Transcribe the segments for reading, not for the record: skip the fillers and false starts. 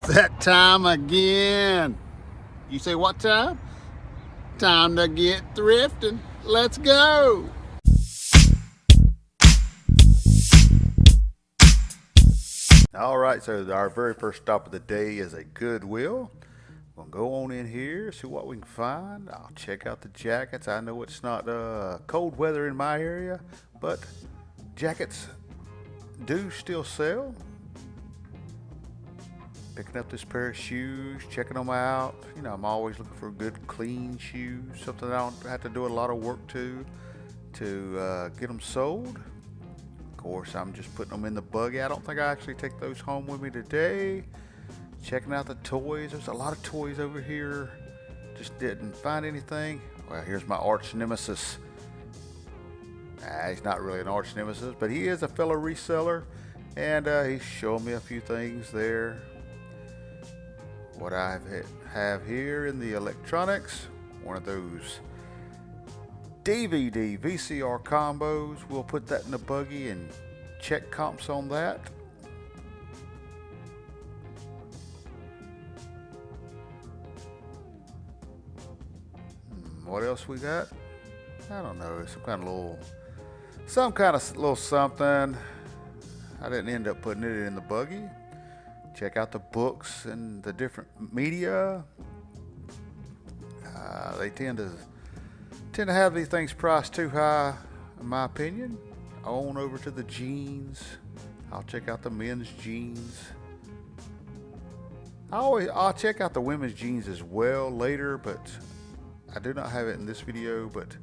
That time again. You say what time? Time to get thrifting. Let's go. All right, so our very first stop of the day is a Goodwill. We'll go on in here, see what we can find. I'll check out the jackets. I know it's not cold weather in my area, but jackets do still sell. Picking up this pair of shoes, checking them out. You know, I'm always looking for good, clean shoes, something I don't have to do a lot of work to get them sold. Of course, I'm just putting them in the buggy. I don't think I actually take those home with me today. Checking out the toys. There's a lot of toys over here. Just didn't find anything. Well, here's my arch nemesis. He's not really an arch nemesis, but he is a fellow reseller, and he's showing me a few things there. What I have here in the electronics, one of those DVD VCR combos. We'll put that in the buggy and check comps on that. What else we got? I don't know. Some kind of little something. I didn't end up putting it in the buggy. Check out the books and the different media. They tend to have these things priced too high, in my opinion. On over to the jeans. I'll check out the men's jeans. I'll check out the women's jeans as well later, but I do not have it in this video. But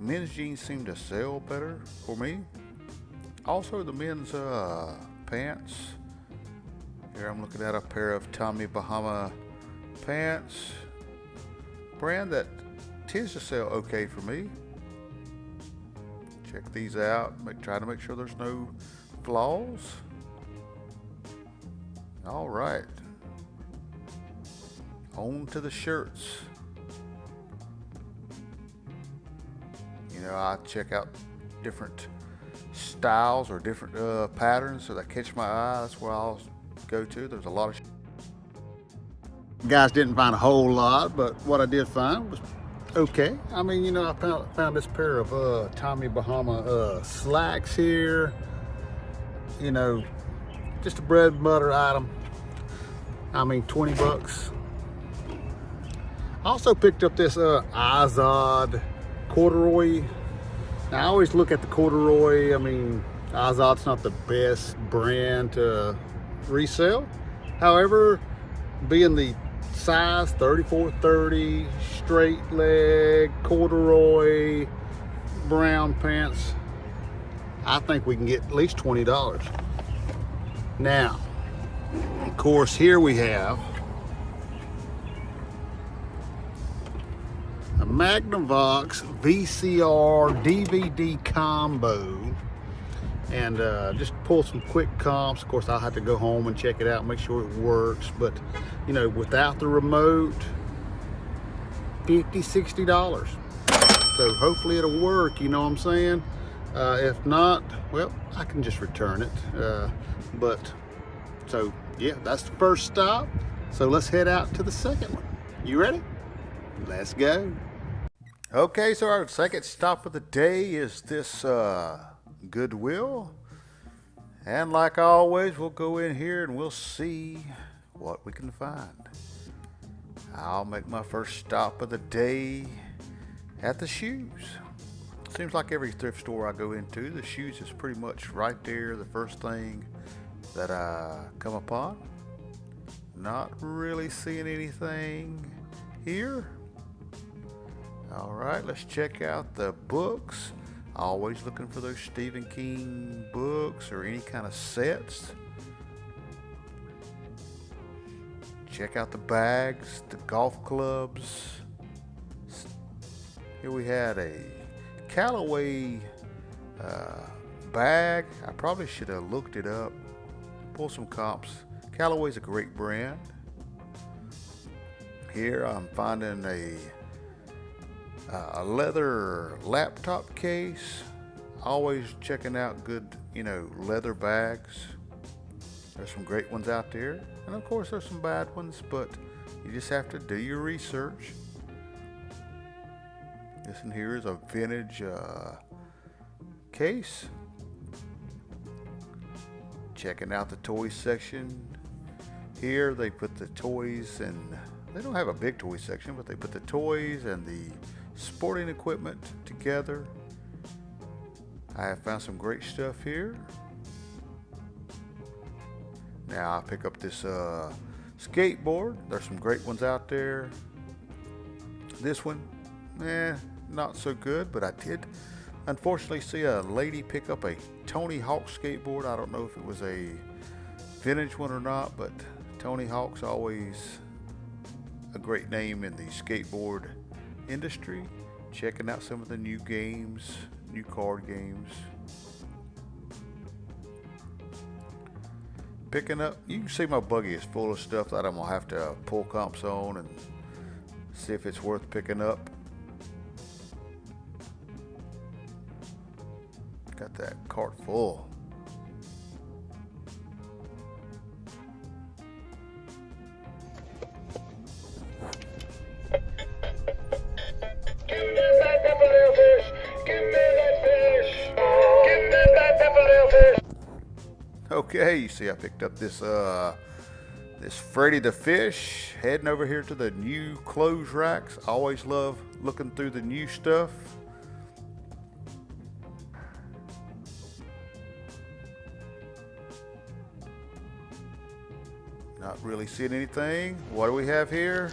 men's jeans seem to sell better for me. Also, the men's pants. Here I'm looking at a pair of Tommy Bahama pants. Brand that tends to sell okay for me. Check these out. Try to make sure there's no flaws. All right. On to the shirts. You know, I check out different styles or different patterns so that catch my eye. That's where I'll go to. There's a lot of guys didn't find a whole lot, but what I did find was okay. I mean, you know, I found this pair of Tommy Bahama slacks here. You know, just a bread and butter item. I mean, 20 bucks. I also picked up this Izod corduroy. Now, I always look at the corduroy. I mean, Izod's not the best brand to resell. However, being the size 34-30 straight leg corduroy brown pants, I think we can get at least $20. Now, of course, here we have a Magnavox VCR DVD combo. And just pull some quick comps. Of course, I'll have to go home and check it out and make sure it works. But, you know, without the remote, $50-$60. So hopefully it'll work, you know what I'm saying? If not, well, I can just return it. So yeah, that's the first stop. So let's head out to the second one. You ready? Let's go. Okay, so our second stop of the day is this Goodwill, and like always, we'll go in here and we'll see what we can find. I'll make my first stop of the day at the shoes. Seems like every thrift store I go into, the shoes is pretty much right there, the first thing that I come upon. Not really seeing anything here. All right, let's check out the books. Always looking for those Stephen King books or any kind of sets. Check out the bags, the golf clubs. Here we had a Callaway bag. I probably should have looked it up. Pull some comps. Callaway's a great brand. Here I'm finding a leather laptop case. Always checking out good, you know, leather bags. There's some great ones out there, and of course there's some bad ones, but you just have to do your research. This in here is a vintage case. Checking out the toy section. Here they put the toys, and they don't have a big toy section, but they put the toys and the sporting equipment together. I have found some great stuff here. Now I pick up this skateboard. There's some great ones out there. This one, not so good, but I did unfortunately see a lady pick up a Tony Hawk skateboard. I don't know if it was a vintage one or not, but Tony Hawk's always a great name in the skateboard industry. Checking out some of the new games, new card games. Picking up, you can see my buggy is full of stuff that I'm gonna have to pull comps on and see if it's worth picking up. Got that cart full. Okay, you see I picked up this this Freddy the Fish, heading over here to the new clothes racks. I always love looking through the new stuff. Not really seeing anything. What do we have here?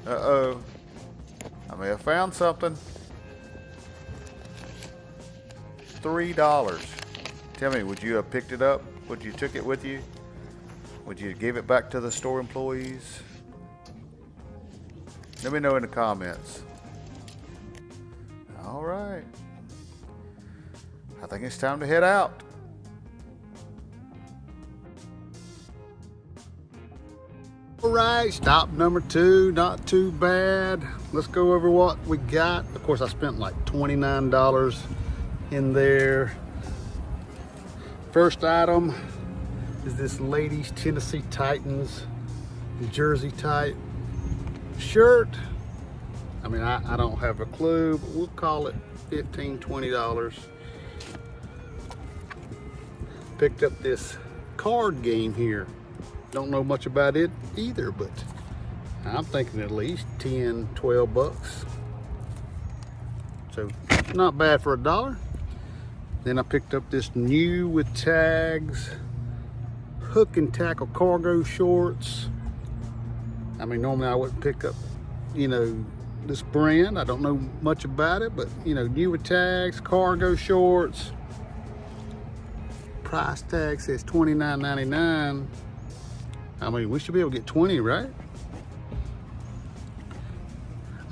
Uh-oh. I may have found something. $3. Tell me, would you have picked it up? Would you took it with you? Would you give it back to the store employees? Let me know in the comments. All right. I think it's time to head out. All right, stop number 2, not too bad. Let's go over what we got. Of course, I spent like $29 in there. First item is this ladies Tennessee Titans jersey type shirt. I mean, I don't have a clue, but we'll call it $15, $20. Picked up this card game here. Don't know much about it either, but I'm thinking at least 10, 12 bucks. So not bad for $1. Then I picked up this new with tags, hook and tackle cargo shorts. I mean, normally I wouldn't pick up, you know, this brand. I don't know much about it, but you know, new with tags, cargo shorts. Price tag says $29.99. I mean, we should be able to get 20, right?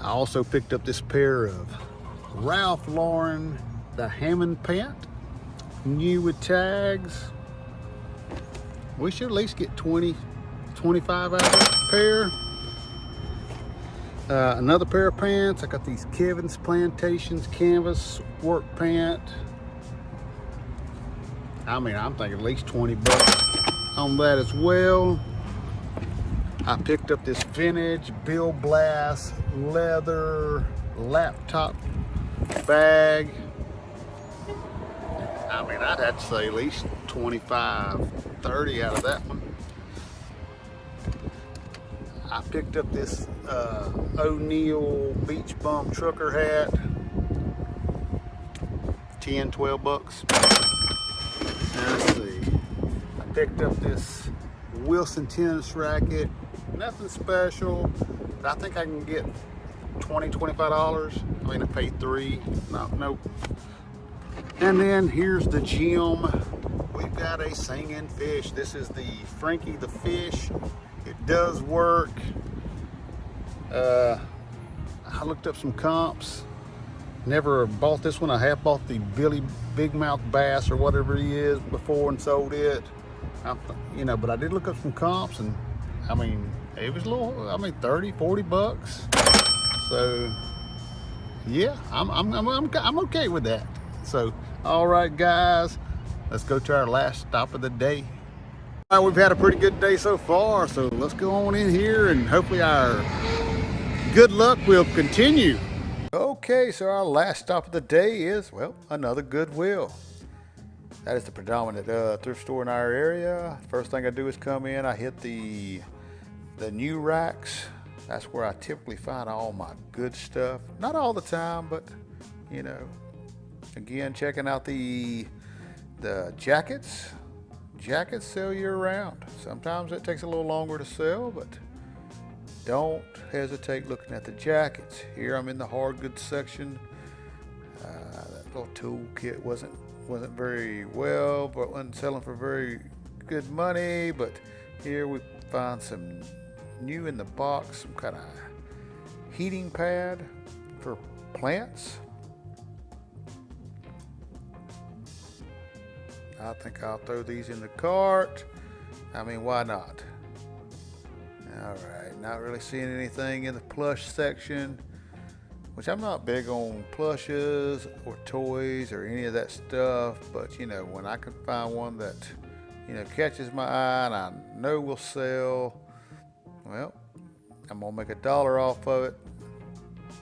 I also picked up this pair of Ralph Lauren, the Hammond pant, new with tags. We should at least get 20, 25 out of that pair. Another pair of pants. I got these Kevin's Plantations canvas work pant. I mean, I'm thinking at least 20 bucks on that as well. I picked up this vintage Bill Blass leather laptop bag. I mean, I'd have to say at least 25, 30 out of that one. I picked up this O'Neill Beach Bum trucker hat. 10, 12 bucks. Now, let's see. I picked up this Wilson tennis racket. Nothing special, but I think I can get $20, $25. I mean, I paid $3. Nope. And then here's the gym. We've got a singing fish. This is the Frankie the Fish. It does work. I looked up some comps. Never bought this one. I have bought the Billy Big Mouth Bass or whatever he is before and sold it. You know, but I did look up some comps, and I mean, it was a little, I mean, 30, 40 bucks. So yeah, I'm okay with that. So, all right, guys, let's go to our last stop of the day. All right, we've had a pretty good day so far, so let's go on in here and hopefully our good luck will continue. Okay, so our last stop of the day is, well, another Goodwill. That is the predominant thrift store in our area. First thing I do is come in, I hit the new racks. That's where I typically find all my good stuff. Not all the time, but you know, again, checking out the jackets. Jackets sell year round. Sometimes it takes a little longer to sell, but don't hesitate looking at the jackets. Here I'm in the hard goods section. That little tool kit wasn't very well, but wasn't selling for very good money. But here we find some new in the box, some kind of heating pad for plants. I think I'll throw these in the cart. I mean, why not? All right, not really seeing anything in the plush section, which I'm not big on plushes or toys or any of that stuff, but you know, when I can find one that, you know, catches my eye and I know will sell, well, I'm gonna make $1 off of it,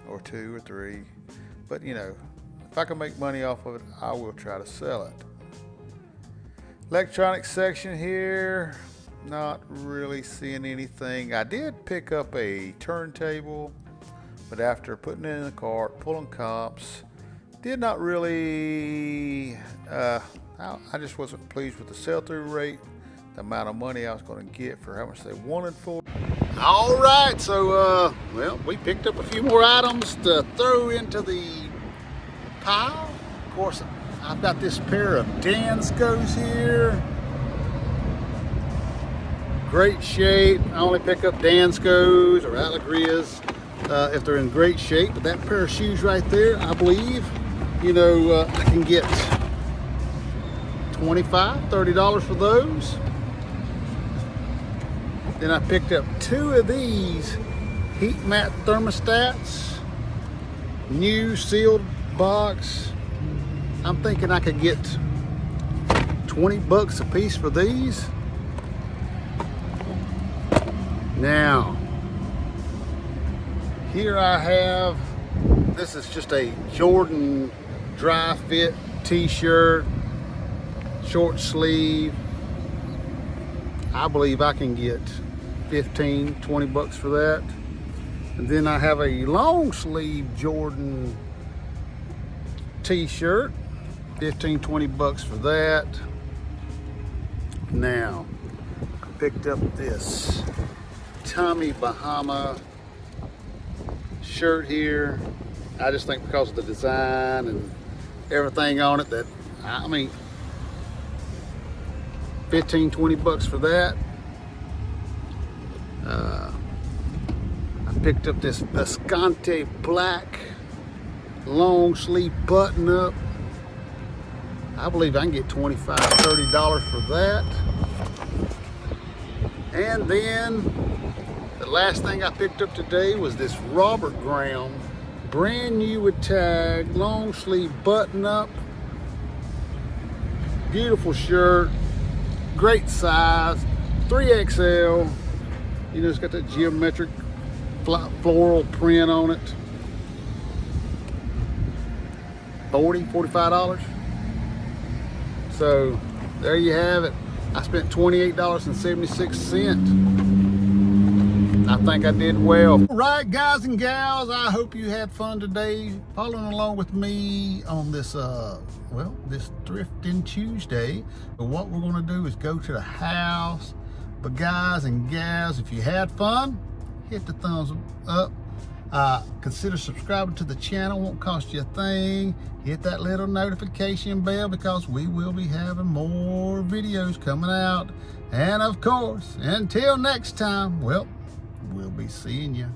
or 2 or 3. But you know, if I can make money off of it, I will try to sell it. Electronics section here, not really seeing anything. I did pick up a turntable, but after putting it in the cart, pulling comps, did not really, I just wasn't pleased with the sell-through rate, the amount of money I was going to get for how much they wanted for. All right, so well, we picked up a few more items to throw into the pile. Of course, I've got this pair of Danskos here. Great shape. I only pick up Danskos or Allegrias if they're in great shape. But that pair of shoes right there, I believe, you know, I can get $25, $30 for those. Then I picked up 2 of these heat mat thermostats, new sealed box. I'm thinking I could get 20 bucks a piece for these. Now, here I have, this is just a Jordan dry fit t-shirt, short sleeve. I believe I can get 15, 20 bucks for that. And then I have a long sleeve Jordan t-shirt, 15, 20 bucks for that. Now, I picked up this Tommy Bahama shirt here. I just think because of the design and everything on it that, I mean, 15, 20 bucks for that. I picked up this Visconti black long sleeve button up. I believe I can get $25, $30 for that. And then the last thing I picked up today was this Robert Graham, brand new with tag, long sleeve button up. Beautiful shirt, great size, 3XL. You know, it's got that geometric floral print on it. $40, $45. So there you have it. I spent $28.76. I think I did well. All right, guys and gals, I hope you had fun today following along with me on this this Thrifting Tuesday. But what we're going to do is go to the house. But guys and gals, if you had fun, hit the thumbs up. Consider subscribing to the channel, won't cost you a thing. Hit that little notification bell because we will be having more videos coming out. And of course, until next time, well, we'll be seeing you.